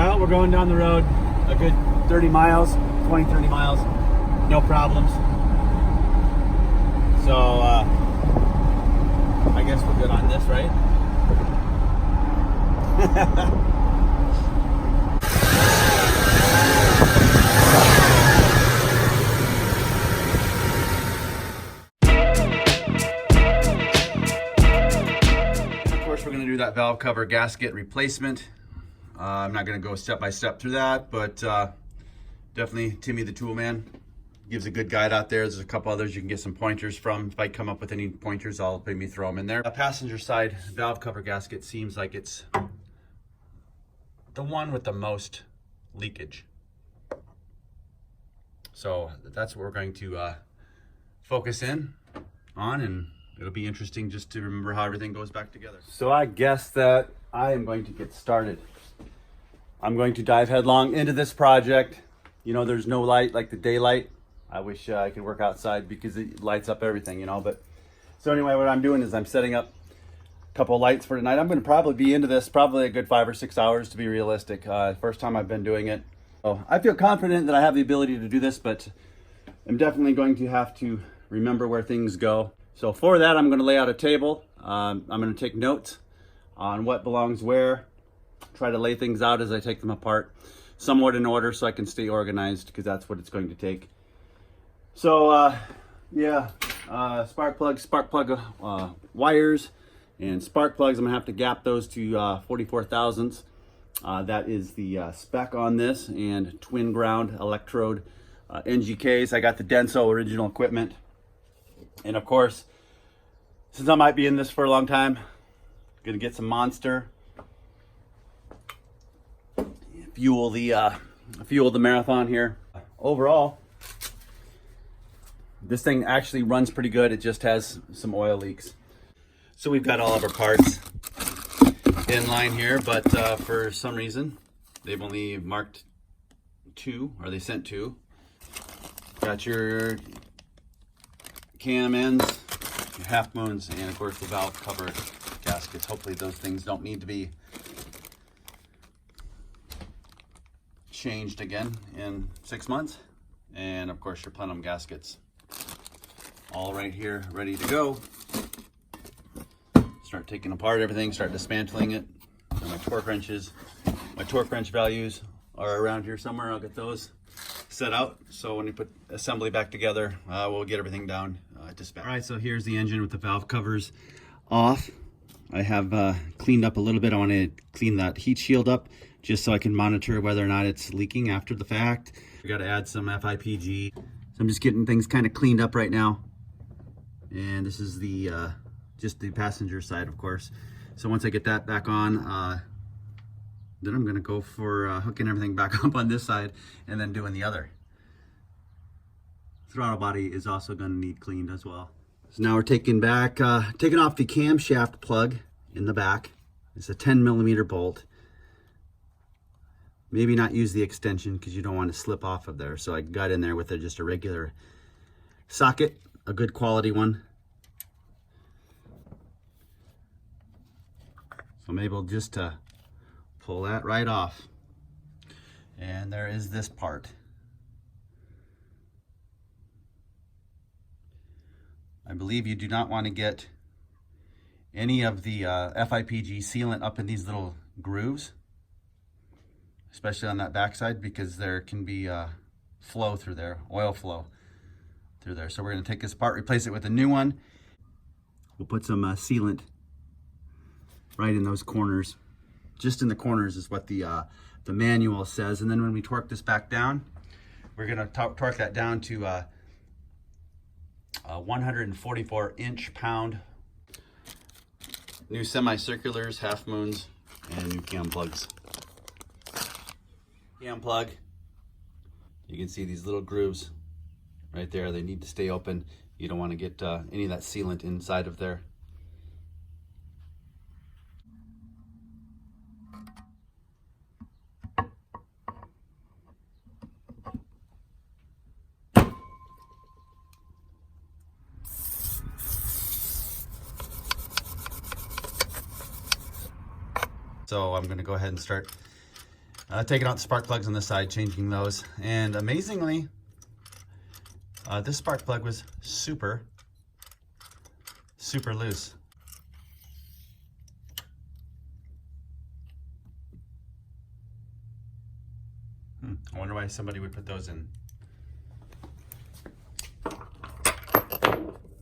Well, we're going down the road a good 30 miles, 20, 30 miles, no problems. So, I guess we're good on this, right? Of course, we're going to do that valve cover gasket replacement. I'm not going to go step by step through that, but definitely Timmy the Tool Man gives a good guide out there. There's a couple others you can get some pointers from. If I come up with any pointers, I'll maybe throw them in there. The passenger side valve cover gasket seems like it's the one with the most leakage. So that's what we're going to focus in on, and it'll be interesting just to remember how everything goes back together. So I guess that I am going to get started. I'm going to dive headlong into this project. You know, there's no light like the daylight. I wish I could work outside because it lights up everything, you know. But so anyway, what I'm doing is I'm setting up a couple of lights for tonight. I'm going to probably be into this probably a good 5 or 6 hours to be realistic. First time I've been doing it. So I feel confident that I have the ability to do this, but I'm definitely going to have to remember where things go. So for that, I'm going to lay out a table. I'm going to take notes on what belongs where. Try to lay things out as I take them apart, somewhat in order so I can stay organized, because that's what it's going to take. So yeah, spark plug wires and spark plugs. I'm gonna have to gap those to 44 thousandths. That is the spec on this, and twin ground electrode NGKs. I got the Denso original equipment, and of course, since I might be in this for a long time, I'm gonna get some Monster. Fuel the marathon here. Overall, this thing actually runs pretty good. It just has some oil leaks. So we've got all of our parts in line here, but for some reason they've only marked 2, or they sent 2. Got your cam ends, your half moons, and of course the valve cover gaskets. Hopefully those things don't need to be changed again in 6 months. And of course your plenum gaskets, all right here, ready to go. Start taking apart everything, start dismantling it. And my torque wrenches, my torque wrench values are around here somewhere. I'll get those set out, so when we put assembly back together, we'll get everything down to spec. All right, so here's the engine with the valve covers off. I have cleaned up a little bit. I want to clean that heat shield up just so I can monitor whether or not it's leaking after the fact. We got to add some FIPG. So I'm just getting things kind of cleaned up right now. And this is the just the passenger side, of course. So once I get that back on, then I'm gonna go for hooking everything back up on this side and then doing the other. Throttle body is also gonna need cleaned as well. So now we're taking off the camshaft plug in the back. It's a 10mm bolt. Maybe not use the extension because you don't want to slip off of there. So I got in there with just a regular socket, a good quality one. So I'm able just to pull that right off. And there is this part. I believe you do not want to get any of the FIPG sealant up in these little grooves, especially on that backside, because there can be flow through there, oil flow through there. So we're going to take this apart, replace it with a new one. We'll put some sealant right in those corners. Just in the corners is what the manual says. And then when we torque this back down, we're going to torque that down to 144 inch-pound. New semicirculars, half moons, and new cam plugs. Cam plug, you can see these little grooves right there. They need to stay open. You don't want to get any of that sealant inside of there. So I'm going to go ahead and start Taking out the spark plugs on the side, changing those. And amazingly, this spark plug was super loose. I wonder why somebody would put those in.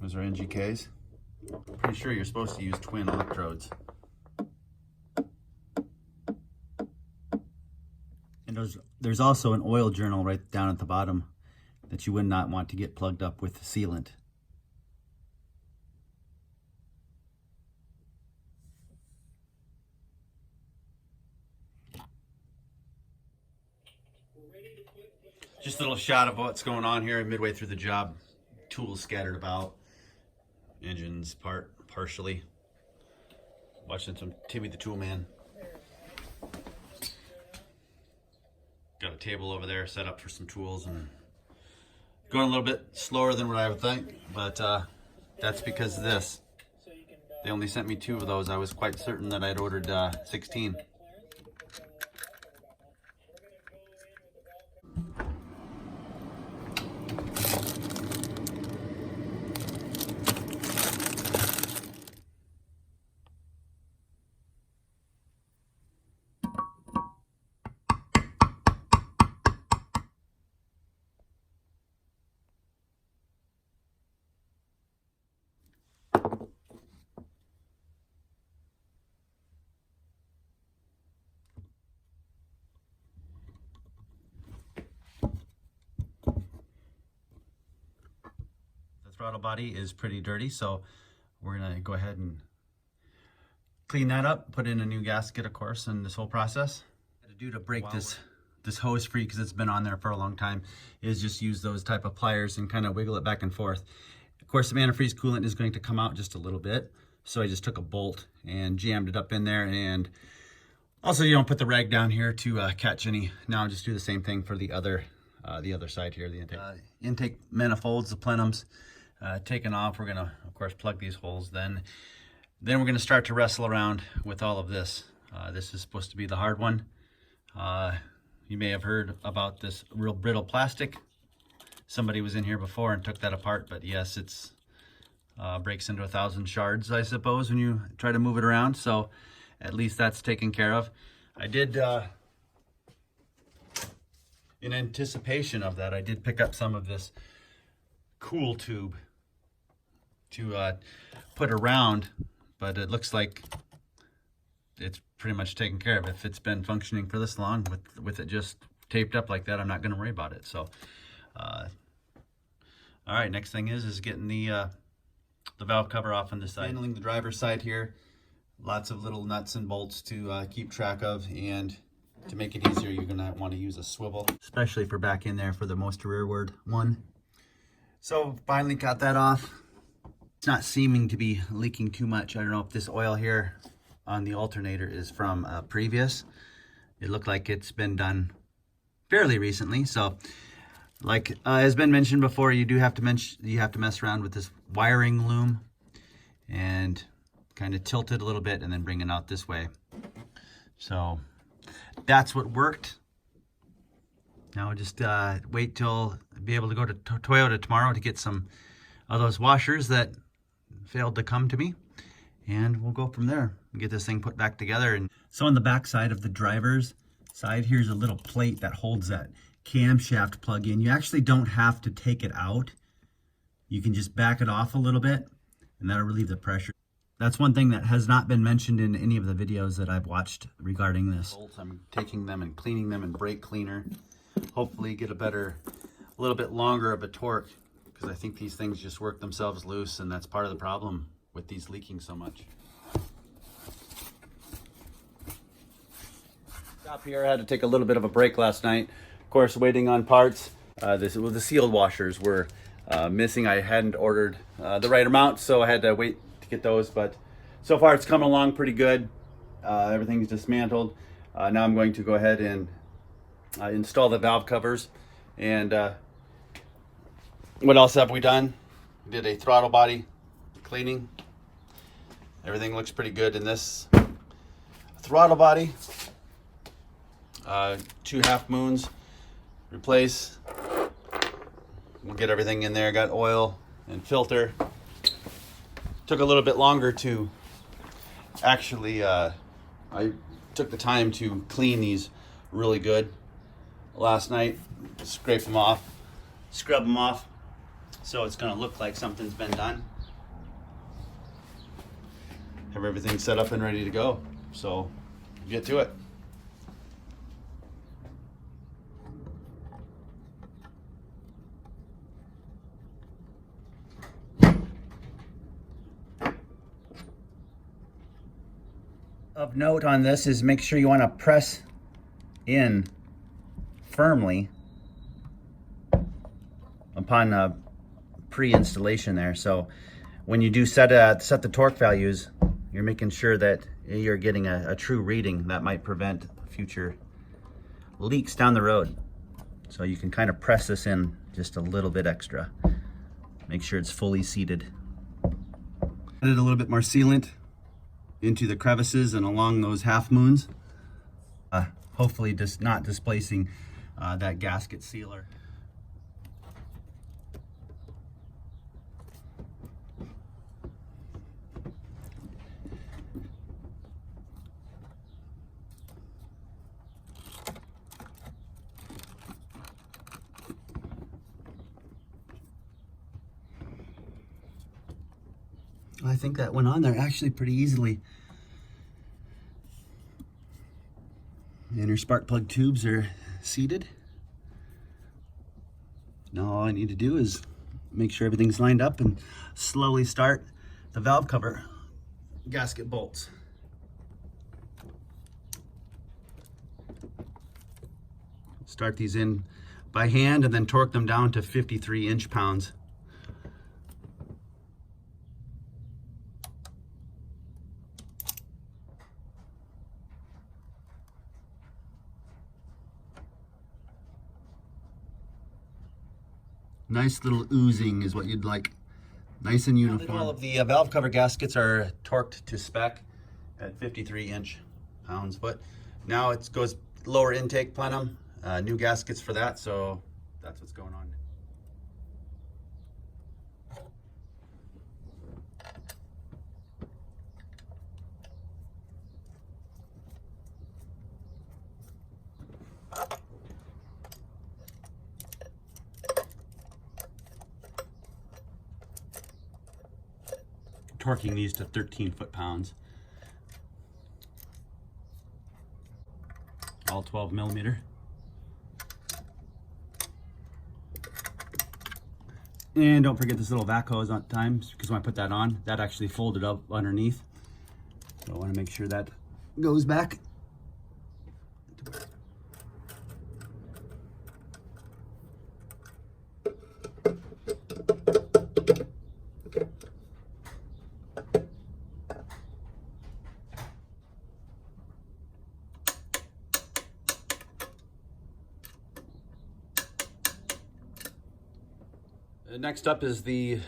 Those are NGKs. Pretty sure you're supposed to use twin electrodes. And there's also an oil journal right down at the bottom that you would not want to get plugged up with sealant. Just a little shot of what's going on here midway through the job. Tools scattered about. Engines partially. Watching some Timmy the Tool Man. Got a table over there set up for some tools and going a little bit slower than what I would think, but that's because of this. They only sent me 2 of those. I was quite certain that I'd ordered 16. Throttle body is pretty dirty, so we're gonna go ahead and clean that up, put in a new gasket, of course, and this whole process. What to do to break this hose free, because it's been on there for a long time, is just use those type of pliers and kind of wiggle it back and forth. Of course, the antifreeze coolant is going to come out just a little bit, so I just took a bolt and jammed it up in there. And also, you don't put the rag down here to catch any. Now just do the same thing for the other side here, the intake manifolds, the plenums. Taken off. We're gonna, of course, plug these holes. Then we're gonna start to wrestle around with all of this. This is supposed to be the hard one. You may have heard about this real brittle plastic. Somebody was in here before and took that apart, but yes, it's breaks into 1,000 shards, I suppose, when you try to move it around. So at least that's taken care of. I did, in anticipation of that, I did pick up some of this cool tube to put around, but it looks like it's pretty much taken care of. If it's been functioning for this long with it just taped up like that, I'm not going to worry about it. So all right, next thing is getting the valve cover off on this side. Handling the driver's side here, lots of little nuts and bolts to keep track of, and to make it easier, you're going to want to use a swivel, especially for back in there for the most rearward one. So finally got that off. It's not seeming to be leaking too much. I don't know if this oil here on the alternator is from previous. It looked like it's been done fairly recently. So like has been mentioned before, you have to mess around with this wiring loom and kind of tilt it a little bit and then bring it out this way. So that's what worked. Now just wait till be able to go to Toyota tomorrow to get some of those washers that failed to come to me, and we'll go from there and get this thing put back together. And so on the back side of the driver's side, here's a little plate that holds that camshaft plug in. You actually don't have to take it out. You can just back it off a little bit, and that'll relieve the pressure. That's one thing that has not been mentioned in any of the videos that I've watched regarding this. I'm taking them and cleaning them in brake cleaner. Hopefully get a little bit longer of a torque, because I think these things just work themselves loose, and that's part of the problem with these leaking so much. Stop here. I had to take a little bit of a break last night. Of course, waiting on parts. The sealed washers were missing. I hadn't ordered the right amount, so I had to wait to get those. But so far, it's coming along pretty good. Everything's dismantled. Now I'm going to go ahead and install the valve covers. And what else have we done? We did a throttle body cleaning. Everything looks pretty good in this throttle body. 2 half moons, replace. We'll get everything in there. Got oil and filter. Took a little bit longer to actually, I took the time to clean these really good last night. Scrape them off, scrub them off, so it's gonna look like something's been done. Have everything set up and ready to go. So get to it. Of note on this is make sure you want to press in firmly upon pre-installation there. So when you do set the torque values, you're making sure that you're getting a true reading that might prevent future leaks down the road. So you can kind of press this in just a little bit extra. Make sure it's fully seated. Added a little bit more sealant into the crevices and along those half moons. Hopefully just not displacing that gasket sealer. I think that went on there actually pretty easily. And our spark plug tubes are seated. Now all I need to do is make sure everything's lined up and slowly start the valve cover gasket bolts. Start these in by hand and then torque them down to 53 inch-pounds. Nice little oozing is what you'd like. Nice and uniform. All of the valve cover gaskets are torqued to spec at 53 inch-pounds, but now it goes lower intake plenum, new gaskets for that, so that's what's going on. Torquing these to 13 foot-pounds. All 12 millimeter. And don't forget this little vac hose on times, because when I put that on, that actually folded up underneath. So I want to make sure that goes back. Next up is the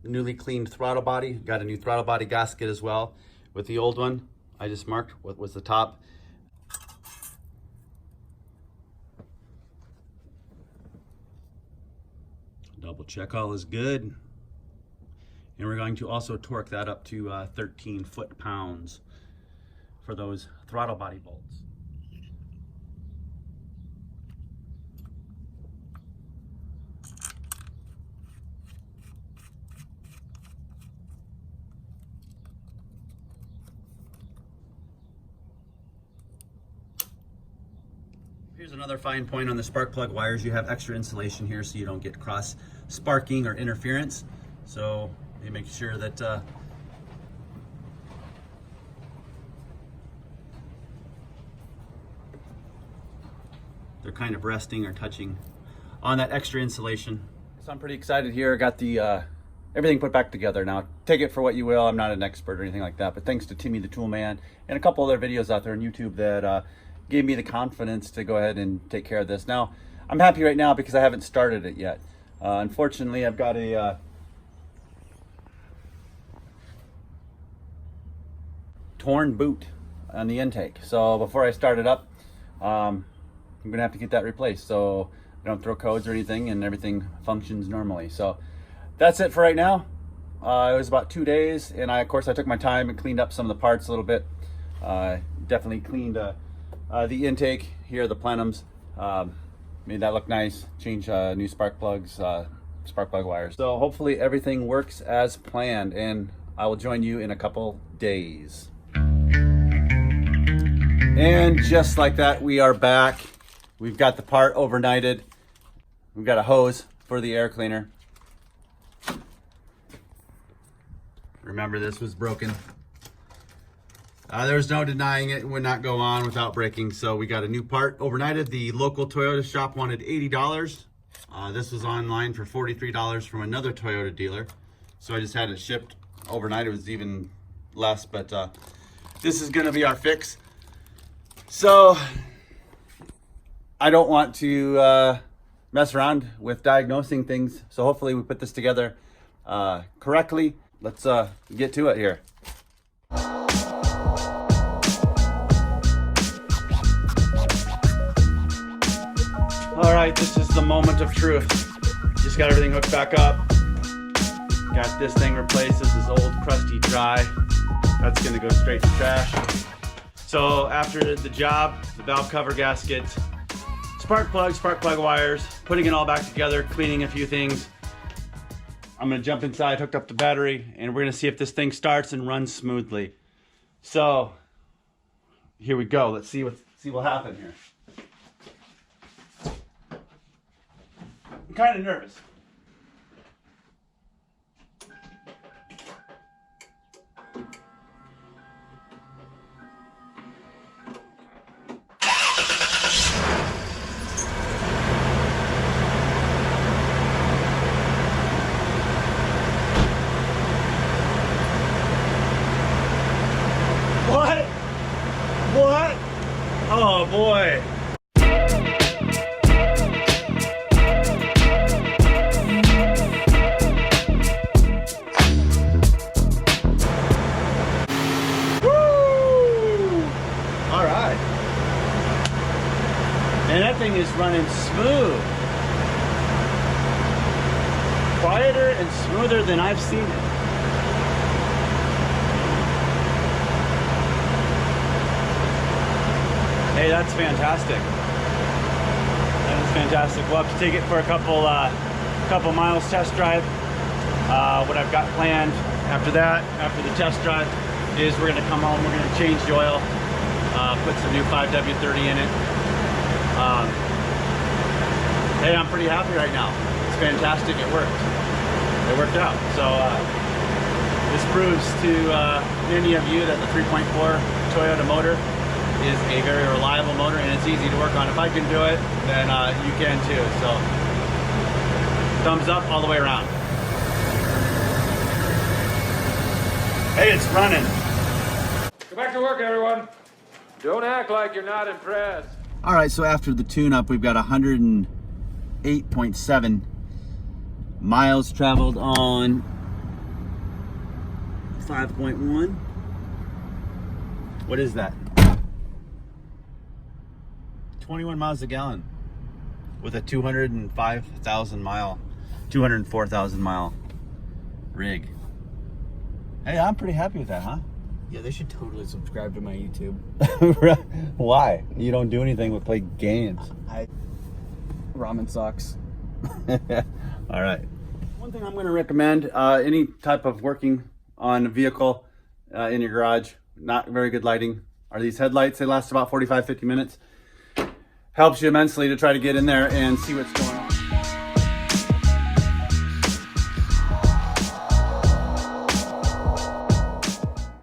newly cleaned throttle body. Got a new throttle body gasket as well. With the old one, I just marked what was the top. Double check all is good. And we're going to also torque that up to 13 foot-pounds for those throttle body bolts. Here's another fine point on the spark plug wires. You have extra insulation here so you don't get cross sparking or interference. So you make sure that they're kind of resting or touching on that extra insulation. So I'm pretty excited here. I got the everything put back together now. Take it for what you will. I'm not an expert or anything like that, but thanks to Timmy the Tool Man and a couple other videos out there on YouTube that gave me the confidence to go ahead and take care of this. Now, I'm happy right now because I haven't started it yet. Unfortunately, I've got a torn boot on the intake. So before I start it up, I'm gonna have to get that replaced so I don't throw codes or anything and everything functions normally. So that's it for right now. It was about 2 days, and of course I took my time and cleaned up some of the parts a little bit. Definitely cleaned the intake here, the plenums, made that look nice. Changed new spark plugs, spark plug wires. So hopefully everything works as planned, and I will join you in a couple days. And just like that, we are back. We've got the part overnighted. We've got a hose for the air cleaner. Remember, this was broken. There was no denying it would not go on without breaking, so we got a new part overnighted. The local Toyota shop wanted $80. This was online for $43 from another Toyota dealer, so I just had it shipped overnight. It was even less, but this is going to be our fix. So I don't want to mess around with diagnosing things, so hopefully we put this together correctly. Let's get to it here. All right, this is the moment of truth. Just got everything hooked back up. Got this thing replaced. This is old, crusty, dry. That's gonna go straight to trash. So after the job, the valve cover gaskets, spark plug wires, putting it all back together, cleaning a few things. I'm gonna jump inside, hook up the battery, and we're gonna see if this thing starts and runs smoothly. So here we go. Let's see what happened here. I'm kind of nervous. What? Oh boy. All right. And that thing is running smooth. Quieter and smoother than I've seen it. Hey, that's fantastic. That is fantastic. We'll have to take it for a couple miles test drive. What I've got planned after that, after the test drive, is we're gonna come home, we're gonna change the oil, put some new 5W30 in it. Hey, I'm pretty happy right now. It's fantastic, it worked. It worked out. So this proves to any of you that the 3.4 Toyota motor is a very reliable motor, and it's easy to work on. If I can do it, then you can too. So thumbs up all the way around. Hey, it's running. Go back to work, everyone. Don't act like you're not impressed. All right, so after the tune-up, we've got 108.7 miles traveled on 5.1. What is that? 21 miles a gallon with a 204,000 mile rig. Hey, I'm pretty happy with that, huh? Yeah, they should totally subscribe to my YouTube. Why? You don't do anything but play games. Ramen sucks. All right. One thing I'm going to recommend, any type of working on a vehicle in your garage, not very good lighting, are these headlights. They last about 45-50 minutes. Helps you immensely to try to get in there and see what's going on.